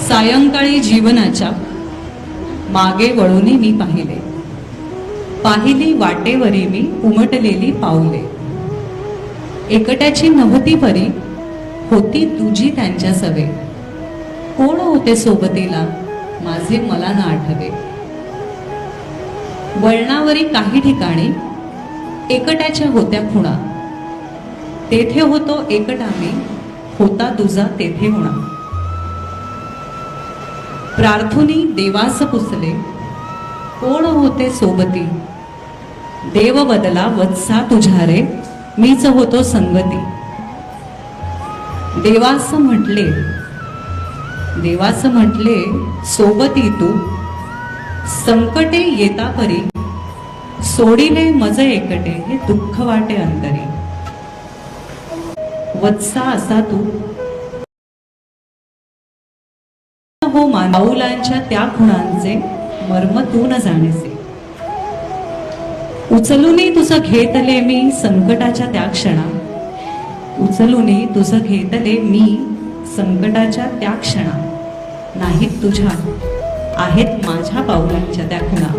सायंकाळी जीवनाच्या मागे वळून मी पाहिली वाटेवरी मी उमटलेली पाऊले. एकट्याची नव्हती परी, होती तुझी त्यांच्या सवे. कोण होते सोबतीला माझे मला ना आठवे. वळणावरी काही ठिकाणी एकट्याच्या होत्या खुणा. तेथे होतो एकटा मी, होता तुझा तेथे होणा. प्रार्थुनी देवास पुसले, कोण होते सोबती. देव बदला वत्सा तुझ्या रे, मीच होतो संगती. देवास म्हटले सोबती तू, संकटे येता परी. सोडिले मज एकटे, हे दुःख वाटे अंतरी. वत्सा असा तू हो, माऊलांच्या त्या खुणांचे मर्म तू न जाणेसे. उचलूनी तुझं घेतले मी संकटाच्या त्या क्षणा. उचलूनी तुझं घेतले मी संकटाच्या त्या क्षणा. नाहीत तुझ्या, आहेत माझ्या पाऊलांच्या त्या खुणा.